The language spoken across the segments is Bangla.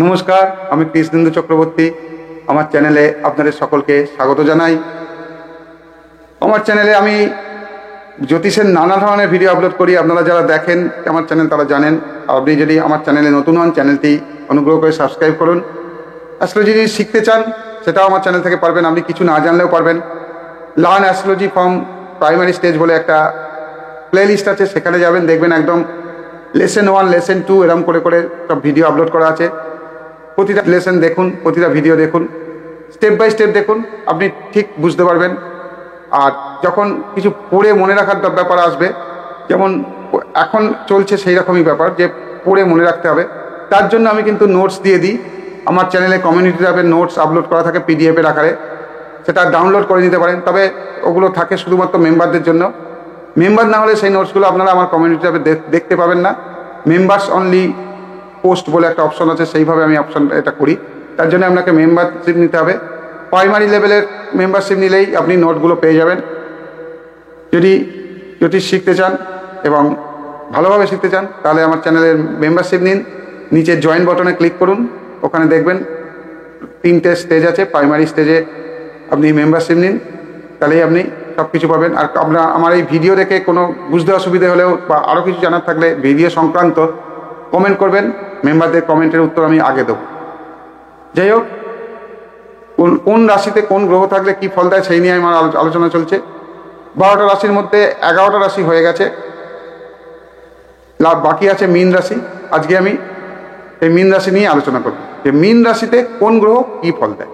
নমস্কার, আমি কৃষ্ণেন্দু চক্রবর্তী। আমার চ্যানেলে আপনাদের সকলকে স্বাগত জানাই। আমার চ্যানেলে আমি জ্যোতিষের নানা ধরনের ভিডিও আপলোড করি। আপনারা যারা দেখেন আমার চ্যানেল তারা জানেন। আপনি যদি আমার চ্যানেলে নতুন হন, চ্যানেলটি অনুগ্রহ করে সাবস্ক্রাইব করুন। অ্যাস্ট্রোলজি যদি শিখতে চান সেটাও আমার চ্যানেল থেকে পারবেন। আপনি কিছু না জানলেও পারবেন। Learn astrology from primary stage বলে একটা প্লে লিস্ট আছে, সেখানে যাবেন, দেখবেন একদম লেসন 1, লেসন 2 এরকম করে করে সব ভিডিও আপলোড করা আছে। প্রতিটা লেসন দেখুন, প্রতিটা ভিডিও দেখুন, স্টেপ বাই স্টেপ দেখুন, আপনি ঠিক বুঝতে পারবেন। আর যখন কিছু পড়ে মনে রাখার ব্যাপার আসবে, যেমন এখন চলছে সেই রকমই ব্যাপার যে পড়ে মনে রাখতে হবে, তার জন্য আমি কিন্তু নোটস দিয়ে দিই। আমার চ্যানেলে কমিউনিটি ট্যাবে নোটস আপলোড করা থাকে পিডিএফের আকারে, সেটা ডাউনলোড করে নিতে পারেন। তবে ওগুলো থাকে শুধুমাত্র মেম্বারদের জন্য। মেম্বার না হলে সেই নোটসগুলো আপনারা আমার কমিউনিটি ট্যাবে দেখতে পাবেন না। মেম্বার্স অনলি পোস্ট বলে একটা অপশন আছে, সেইভাবে আমি এটা করি। তার জন্য আপনাকে মেম্বারশিপ নিতে হবে। প্রাইমারি লেভেলের মেম্বারশিপ নিলেই আপনি নোটগুলো পেয়ে যাবেন। যদি শিখতে চান এবং ভালোভাবে শিখতে চান তাহলে আমার চ্যানেলের মেম্বারশিপ নিন। নিচে জয়েন বাটনে ক্লিক করুন, ওখানে দেখবেন 3টে স্টেজ আছে। প্রাইমারি স্টেজে আপনি মেম্বারশিপ নিন, তাহলেই আপনি সব কিছু পাবেন। আর আপনার আমার এই ভিডিও দেখে কোনো বুঝতে অসুবিধা হলেও বা আরও কিছু জানার থাকলে ভিডিও সংক্রান্ত কমেন্ট করবেন। মেম্বারদের কমেন্টের উত্তর আমি আগে দেবো। যাই হোক, কোন রাশিতে কোন গ্রহ থাকলে কি ফল দেয় সেই নিয়ে আমার আলোচনা চলছে। 12টা রাশির মধ্যে 11টা রাশি হয়ে গেছে, বাকি আছে মীন রাশি। আজকে আমি এই মীন রাশি নিয়ে আলোচনা করব যে মীন রাশিতে কোন গ্রহ কি ফল দেয়।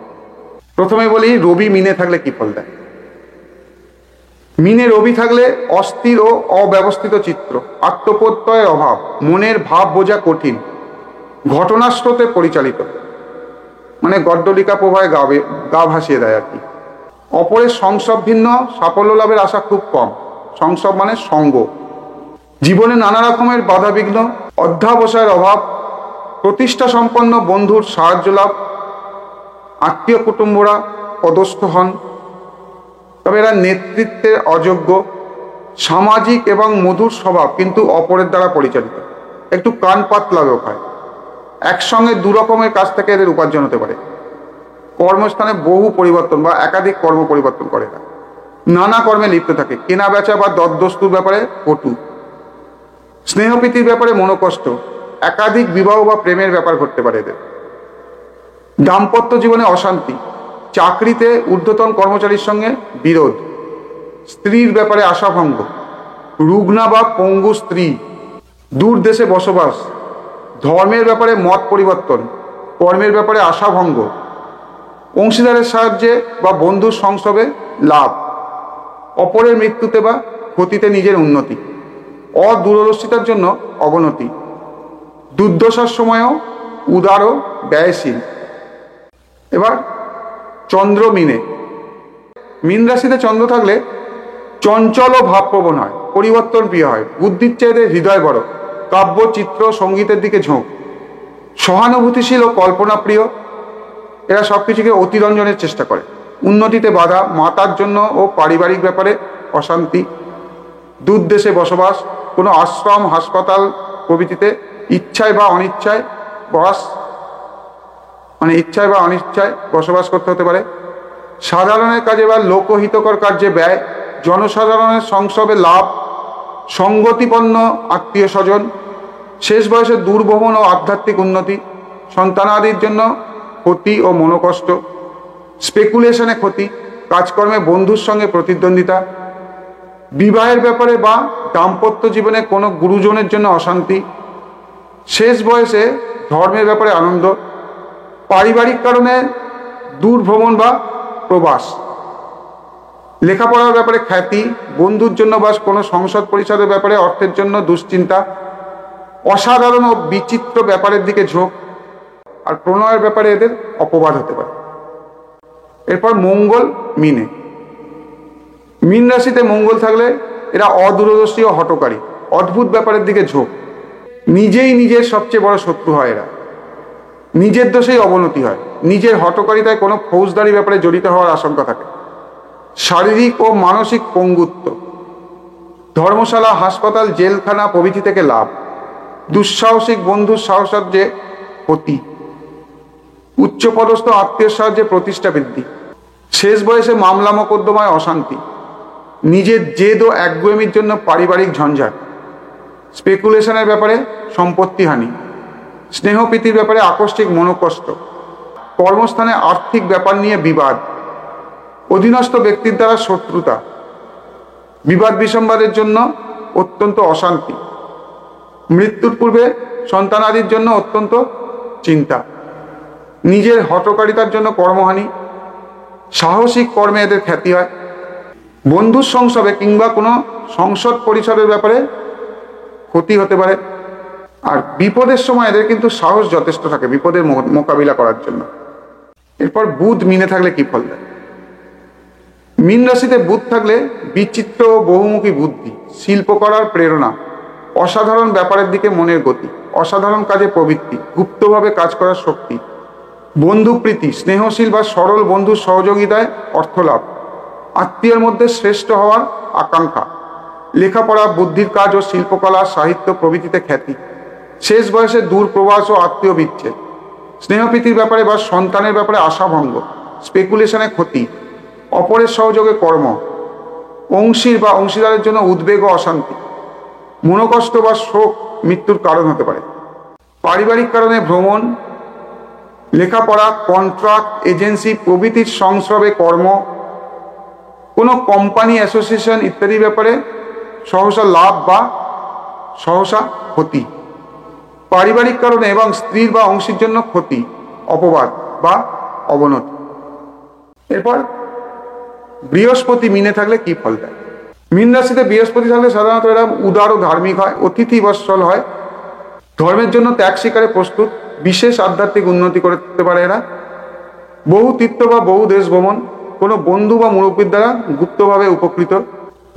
প্রথমে বলি রবি মীনে থাকলে কি ফল দেয়। মীনে রবি থাকলে অস্থির ও অব্যবস্থিত চিত্র, আত্মপ্রত্যয়ের অভাব, মনের ভাব বোঝা কঠিন, ঘটনার স্রোতে পরিচালিত, মানে গড্ডলিকা প্রভাবে গা ভাসিয়ে দেয় আর কি। অপরের সংসব ভিন্ন, সাফল্য লাভের আশা খুব কম। সংসব মানে সঙ্গ। জীবনে নানা রকমের বাধাবিঘ্ন, অধ্যাবসায়ের অভাব, প্রতিষ্ঠা সম্পন্ন বন্ধুর সাহায্য লাভ, আত্মীয় কুটুম্বরা পদস্থ হন। তবে এরা নেতৃত্বের অযোগ্য, সামাজিক এবং মধুর স্বভাব কিন্তু অপরের দ্বারা পরিচালিত, একটু কান পাতলা লোক হয়। একসঙ্গে দু রকমের কাছ থেকে এদের উপার্জন হতে পারে। কর্মস্থানে বহু পরিবর্তন বা একাধিক কর্ম পরিবর্তন করে না। নানা কর্মে লিপ্ত থাকে। কেনা বেচা বা দরদস্তুর ব্যাপারে পটু, স্নেহপ্রীতির ব্যাপারে মনোকষ্ট, একাধিক বিবাহ বা প্রেমের ব্যাপার ঘটতে পারে এদের। দাম্পত্য জীবনে অশান্তি, চাকরিতে ঊর্ধ্বতন কর্মচারীর সঙ্গে বিরোধ, স্ত্রীর ব্যাপারে আশাভঙ্গ, রুগ্না বা পঙ্গু স্ত্রী, দূর দেশে বসবাস, ধর্মের ব্যাপারে মত পরিবর্তন, কর্মের ব্যাপারে আশাভঙ্গ, অংশীদারের সাহায্যে বা বন্ধুর সংসবে লাভ, অপরের মৃত্যুতে বা ক্ষতিতে নিজের উন্নতি, অদূরদর্শিতার জন্য অবনতি, দুর্দশার সময়ও উদার ও ব্যয়শীল। এবার চন্দ্র মীনে। মীন রাশিতে চন্দ্র থাকলে চঞ্চল ও ভাবপ্রবণ হয়, পরিবর্তন প্রিয় হয়, বুদ্ধির চাইতে হৃদয় বড়, কাব্য চিত্র সঙ্গীতের দিকে ঝোঁক, সহানুভূতিশীল ও কল্পনা প্রিয়। এরা সবকিছুকে অতিরঞ্জনের চেষ্টা করে। উন্নতিতে বাধা, মাতার জন্য ও পারিবারিক ব্যাপারে অশান্তি, দূর দেশে বসবাস, কোনো আশ্রম হাসপাতাল প্রভৃতিতে ইচ্ছায় বা অনিচ্ছায় ইচ্ছায় বা অনিচ্ছায় বসবাস করতে হতে পারে। সাধারণের কাজে বা লোকহিতকর কার্যে ব্যয়, জনসাধারণের সংসবে লাভ, সঙ্গতিপন্ন আত্মীয় স্বজন, শেষ বয়সে দূরভ্রমণ ও আধ্যাত্মিক উন্নতি, সন্তানাদির জন্য ক্ষতি ও মনোকষ্ট, স্পেকুলেশনে ক্ষতি, কাজকর্মে বন্ধুর সঙ্গে প্রতিদ্বন্দ্বিতা, বিবাহের ব্যাপারে বা দাম্পত্য জীবনে কোনো গুরুজনের জন্য অশান্তি, শেষ বয়সে ধর্মের ব্যাপারে আনন্দ, পারিবারিক কারণে দূর ভ্রমণ বা প্রবাস, লেখাপড়ার ব্যাপারে খ্যাতি, বন্ধুর জন্য বা কোনো সংসদ পরিষদের ব্যাপারে অর্থের জন্য দুশ্চিন্তা, অসাধারণ ও বিচিত্র ব্যাপারের দিকে ঝোঁক, আর প্রণয়ের ব্যাপারে এদের অপবাদ হতে পারে। এরপর মঙ্গল মীনে। মীন রাশিতে মঙ্গল থাকলে এরা অদূরদর্শী ও হঠকারী, অদ্ভুত ব্যাপারের দিকে ঝোঁক, নিজেই নিজের সবচেয়ে বড় শত্রু হয় এরা, নিজের দোষেই অবনতি হয়, নিজের হঠকারিতায় কোনো ফৌজদারি ব্যাপারে জড়িত হওয়ার আশঙ্কা থাকে, শারীরিক ও মানসিক পঙ্গুত্ব, ধর্মশালা হাসপাতাল জেলখানা প্রভৃতি থেকে লাভ, দুঃসাহসিক বন্ধুর সাহসার্যে ক্ষতি, উচ্চপদস্থ আত্মীয়ের সাহায্যে প্রতিষ্ঠা বৃদ্ধি, শেষ বয়সে মামলা মোকদ্দমায় অশান্তি, নিজের জেদ ও একগুয়েমির জন্য পারিবারিক ঝঞ্ঝাট, স্পেকুলেশনের ব্যাপারে সম্পত্তিহানি, স্নেহপ্রীতির ব্যাপারে আকস্মিক মনোকষ্ট, কর্মস্থানে আর্থিক ব্যাপার নিয়ে বিবাদ, অধীনস্থ ব্যক্তির দ্বারা শত্রুতা, বিবাদ বিসম্বাদের জন্য অত্যন্ত অশান্তি, মৃত্যুর পূর্বে সন্তানাদির জন্য অত্যন্ত চিন্তা, নিজের হঠকারিতার জন্য কর্মহানি, সাহসিক কর্মে এদের খ্যাতি হয়, বন্ধুর সংসবে কিংবা কোনো সংসদ পরিসরের ব্যাপারে ক্ষতি হতে পারে। আর বিপদের সময় এদের কিন্তু সাহস যথেষ্ট থাকে বিপদের মোকাবিলা করার জন্য। এরপর বুধ মিনে থাকলে কি ফল দেয়? মীন রাশিতে বুধ থাকলে বিচিত্র ও বহুমুখী বুদ্ধি, শিল্প করার প্রেরণা, অসাধারণ ব্যাপারের দিকে মনের গতি, অসাধারণ কাজে প্রবৃত্তি, গুপ্তভাবে কাজ করার শক্তি, বন্ধুপ্রীতি, স্নেহশীল বা সরল বন্ধুর সহযোগিতায় অর্থলাভ, আত্মীয়ের মধ্যে শ্রেষ্ঠ হওয়ার আকাঙ্ক্ষা, লেখাপড়া, বুদ্ধির কাজ ও শিল্পকলা, সাহিত্য প্রভৃতিতে খ্যাতি, শেষ বয়সে দূর প্রবাস ও আত্মীয় বিচ্ছেদ, স্নেহপ্রীতির ব্যাপারে বা সন্তানের ব্যাপারে আশাভঙ্গ, স্পেকুলেশনে ক্ষতি, অপরের সহযোগে কর্ম, অংশীর বা অংশীদারের জন্য উদ্বেগ ও অশান্তি, মনোকষ্ট বা শোক মৃত্যুর কারণ হতে পারে। পারিবারিক কারণে ভ্রমণ, লেখাপড়া, কন্ট্রাক্ট, এজেন্সি প্রভৃতির সংস্রবে কর্ম, কোনো কোম্পানি, অ্যাসোসিয়েশন ইত্যাদি ব্যাপারে সহসা লাভ বা সহসা ক্ষতি। পারিবারিক কারণে এবং স্ত্রীর বা অংশীর জন্য ক্ষতি, অপবাদ বা অবনতি। এরপর বৃহস্পতি মিনে থাকলে কি ফল দেয়? মীন রাশিতে বৃহস্পতি থাকলে সাধারণত এরা উদার ও ধার্মিক হয়, অতিথি বৎসল হয়, ধর্মের জন্য ত্যাগ স্বীকারে প্রস্তুত, বিশেষ আধ্যাত্মিক উন্নতি করতে পারে এরা, বহু তীর্থ বা বহু দেশ ভ্রমণ, কোনো বন্ধু বা মুরব্বীর দ্বারা গুপ্তভাবে উপকৃত,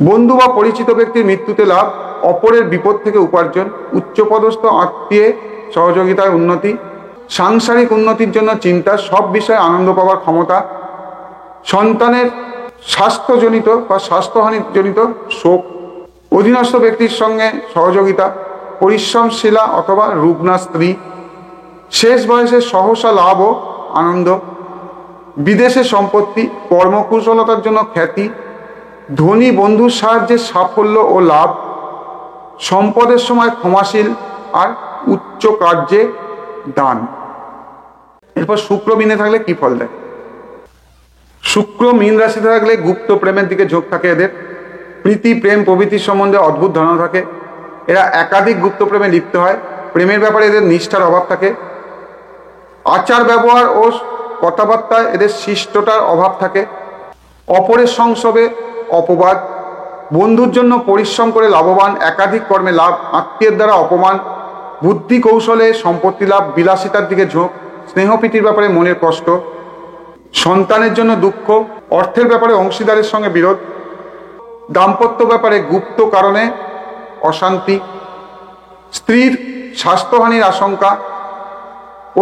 বন্ধু বা পরিচিত ব্যক্তির মৃত্যুতে লাভ, অপরের বিপদ থেকে উপার্জন, উচ্চপদস্থ আত্মীয় সহযোগিতার উন্নতি, সাংসারিক উন্নতির জন্য চিন্তা, সব বিষয়ে আনন্দ পাওয়ার ক্ষমতা, সন্তানের স্বাস্থ্যজনিত বা স্বাস্থ্যহানিজনিত শোক, অধীনস্থ ব্যক্তির সঙ্গে সহযোগিতা, পরিশ্রমশীলা অথবা রুগ্না স্ত্রী, শেষ বয়সে সহসা লাভ ও আনন্দ, বিদেশে সম্পত্তি, কর্মকুশলতার জন্য খ্যাতি, ধনী বন্ধুর সাহায্যে সাফল্য ও লাভ, সম্পদের সময় ক্ষমাশীল আর উচ্চ কার্যে দান। এরপর শুক্র মিনে থাকলে কি ফল দেয়? শুক্র মীন রাশিতে থাকলে গুপ্ত প্রেমের দিকে ঝোঁক থাকে এদের, প্রীতি, প্রেম প্রভৃতির সম্বন্ধে অদ্ভুত ধারণা থাকে, এরা একাধিক গুপ্ত প্রেমে লিপ্ত হয়, প্রেমের ব্যাপারে এদের নিষ্ঠার অভাব থাকে, আচার ব্যবহার ও কথাবার্তায় এদের শিষ্টতার অভাব থাকে, অপরের সংসবে অপবাদ, বন্ধুর জন্য পরিশ্রম করে লাভবান, একাধিক কর্মে লাভ, আত্মীয়ের দ্বারা অপমান, বুদ্ধি কৌশলে সম্পত্তি লাভ, বিলাসিতার দিকে ঝোঁক, স্নেহপ্রীতির ব্যাপারে মনের কষ্ট, সন্তানের জন্য দুঃখ, অর্থের ব্যাপারে অংশীদারের সঙ্গে বিরোধ, দাম্পত্য ব্যাপারে গুপ্ত কারণে অশান্তি, স্ত্রীর স্বাস্থ্যহানির আশঙ্কা,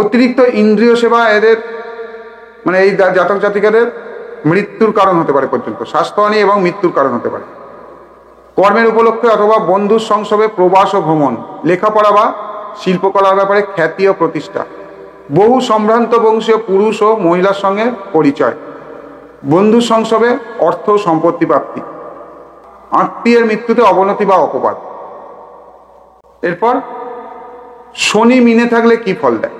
অতিরিক্ত ইন্দ্রিয় সেবা এদের মানে এই জাতক জাতিকাদের মৃত্যুর কারণ হতে পারে, পর্যন্ত স্বাস্থ্যহানি এবং মৃত্যুর কারণ হতে পারে। কর্মের উপলক্ষে অথবা বন্ধুর সংসবে প্রবাস ও ভ্রমণ, লেখাপড়া বা শিল্পকলার ব্যাপারে খ্যাতি ও প্রতিষ্ঠা, বহু সম্ভ্রান্ত বংশীয় পুরুষ ও মহিলার সঙ্গে পরিচয়, বন্ধুর সংসবে অর্থ ও সম্পত্তি প্রাপ্তি, আত্মীয়ের মৃত্যুতে অবনতি বা অপবাদ। এরপর শনি মিনে থাকলে কি ফল দেয়?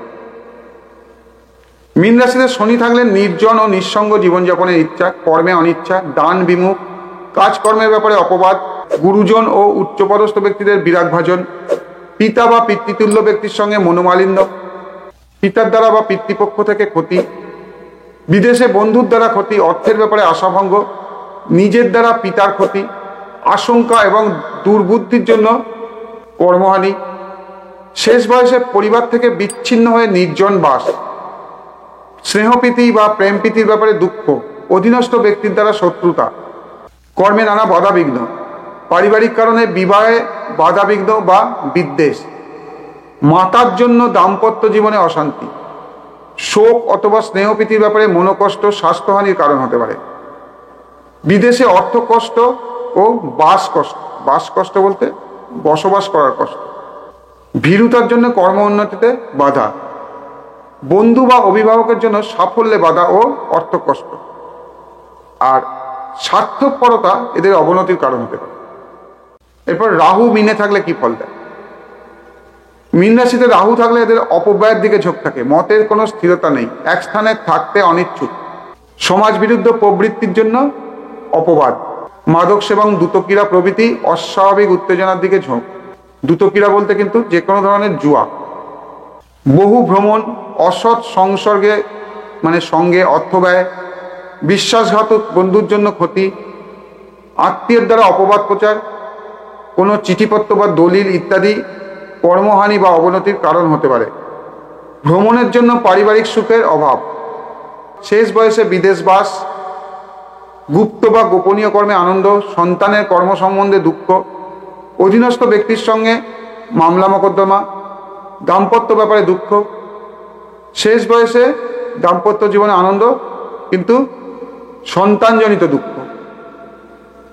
মীন রাশিতে শনি থাকলে নির্জন ও নিঃসঙ্গ জীবনযাপনের ইচ্ছা, কর্মে অনিচ্ছা, দান বিমুখ, কাজকর্মের ব্যাপারে অপবাদ, গুরুজন ও উচ্চপদস্থ ব্যক্তিদের বিরাগভাজন, পিতা বা পিতৃতুল্য ব্যক্তির সঙ্গে মনোমালিন্য, পিতার দ্বারা বা পিতৃপক্ষ থেকে ক্ষতি, বিদেশে বন্ধুর দ্বারা ক্ষতি, অর্থের ব্যাপারে আশাভঙ্গ, নিজের দ্বারা পিতার ক্ষতি, আশঙ্কা এবং দুর্বুদ্ধির জন্য কর্মহানি, শেষ বয়সে পরিবার থেকে বিচ্ছিন্ন হয়ে নির্জন বাস, স্নেহপ্রীতি বা প্রেমপ্রীতির ব্যাপারে দুঃখ, অধীনস্থ ব্যক্তির দ্বারা শত্রুতা, কর্মে নানা বাধাবিঘ্ন, পারিবারিক কারণে বিবাহে বাধাবিঘ্ন বা বিদ্বেষ, মাতার জন্য দাম্পত্য জীবনে অশান্তি, শোক অথবা স্নেহপ্রীতির ব্যাপারে মনোকষ্ট, স্বাস্থ্যহানির কারণ হতে পারে, বিদেশে অর্থ কষ্ট ও বাস কষ্ট বলতে বসবাস করার কষ্ট, ভীরুতার জন্য কর্ম উন্নতিতে বাধা, বন্ধু বা অভিভাবকের জন্য সাফল্যে বাধা ও অর্থকষ্ট। আর স্বার্থপরতা এদের অবনতির কারণ হতে পারে। এরপর রাহু মিনে থাকলে কি ফল দেয়? মীন রাশিতে রাহু থাকলে এদের অপব্যয়ের দিকে ঝোঁক থাকে, মতের কোনো স্থিরতা নেই, এক স্থানে থাকতে অনিচ্ছুক, সমাজ বিরুদ্ধ প্রবৃত্তির জন্য অপবাদ, মাদক সেবন, দ্রুতক্রীড়া প্রভৃতি অস্বাভাবিক উত্তেজনার দিকে ঝোঁক। দ্রুতক্রীড়া বলতে কিন্তু যে কোনো ধরনের জুয়া, বহু ভ্রমণ, অসৎ সংসর্গে সঙ্গে অর্থ ব্যয়, বিশ্বাসঘাতক বন্ধুর জন্য ক্ষতি, আত্মীয়ের দ্বারা অপবাদ প্রচার, কোনো চিঠিপত্র বা দলিল ইত্যাদি কর্মহানি বা অবনতির কারণ হতে পারে। ভ্রমণের জন্য পারিবারিক সুখের অভাব, শেষ বয়সে বিদেশবাস, গুপ্ত বা গোপনীয় কর্মে আনন্দ, সন্তানের কর্ম সম্বন্ধে দুঃখ, অধীনস্থ ব্যক্তির সঙ্গে মামলা মোকদ্দমা, দাম্পত্য ব্যাপারে দুঃখ, শেষ বয়সে দাম্পত্য জীবনে আনন্দ কিন্তু সন্তানজনিত দুঃখ,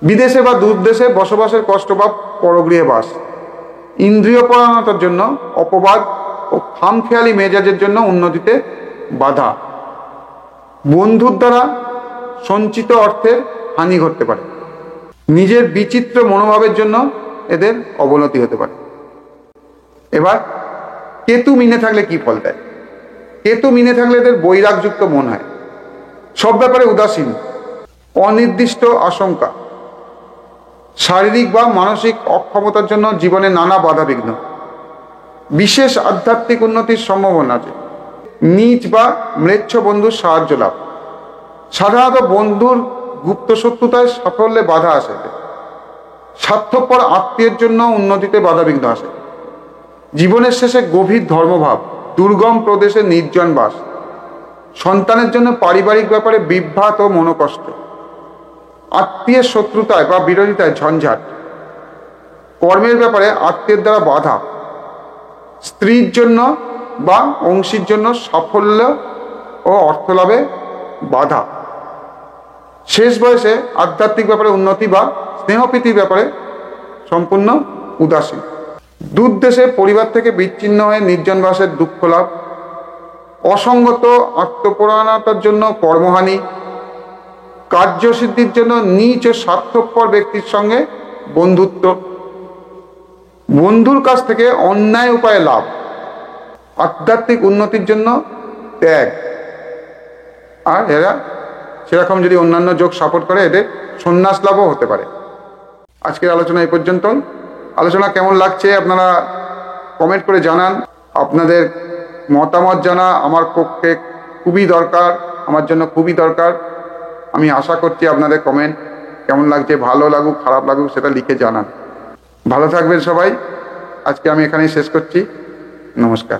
বিদেশে বা দূর দেশে বসবাসের কষ্ট বা পরগৃহে বাস, ইন্দ্রিয় পরায়ণতার জন্য অপবাদ ও খামখেয়ালি মেজাজের জন্য উন্নতিতে বাধা, বন্ধুর দ্বারা সঞ্চিত অর্থের হানি ঘটতে পারে, নিজের বিচিত্র মনোভাবের জন্য এদের অবনতি হতে পারে। এবার কেতু মিনে থাকলে কি ফল দেয়? কেতু মিনে থাকলে এদের বৈরাগযুক্ত মন হয়, সব ব্যাপারে উদাসীন, অনির্দিষ্ট আশঙ্কা, শারীরিক বা মানসিক অক্ষমতার জন্য জীবনে নানা বাধা বিঘ্ন, বিশেষ আধ্যাত্মিক উন্নতির সম্ভাবনা আছে, নিজ বা ম্লেচ্ছ বন্ধুর সাহায্য লাভ, সাধারণত বন্ধুর গুপ্ত শত্রুতায় সাফল্যে বাধা আসে, স্বার্থপর আত্মীয়ের জন্য উন্নতিতে বাধা বিঘ্ন আসে, জীবনের শেষে গভীর ধর্মভাব, দুর্গম প্রদেশে নির্জন বাস, সন্তানের জন্য পারিবারিক ব্যাপারে বিভ্রাট ও মনোকষ্ট, আত্মীয়ের শত্রুতায় বা বিরোধিতায় ঝঞ্ঝাট, কর্মের ব্যাপারে আত্মীয়ের দ্বারা বাধা, স্ত্রীর জন্য বা অংশীর জন্য সাফল্য ও অর্থলাভে বাধা, শেষ বয়সে আধ্যাত্মিক ব্যাপারে উন্নতি বা স্নেহপ্রীতির ব্যাপারে সম্পূর্ণ উদাসীন, দূর দেশে পরিবার থেকে বিচ্ছিন্ন হয়ে নির্জনবাসের দুঃখ লাভ, অসঙ্গত আত্মপরায়ণতার জন্য কর্মহানি, কার্যসিদ্ধির জন্য নিজ ও স্বার্থপর ব্যক্তির সঙ্গে বন্ধুত্ব, বন্ধুর কাছ থেকে অন্যায় উপায়ে লাভ, আধ্যাত্মিক উন্নতির জন্য ত্যাগ। আর এরা সেরকম যদি অন্যান্য যোগ সাপোর্ট করে এদের সন্ন্যাস লাভও হতে পারে। আজকের আলোচনা এই পর্যন্ত। আলোচনা কেমন লাগছে আপনারা কমেন্ট করে জানান। আপনাদের মতামত জানা আমার পক্ষে খুবই দরকার, আমার জন্য খুবই দরকার। আমি আশা করছি আপনাদের কমেন্ট কেমন লাগছে, ভালো লাগুক খারাপ লাগুক সেটা লিখে জানান। ভালো থাকবেন সবাই। আজকে আমি এখানেই শেষ করছি। নমস্কার।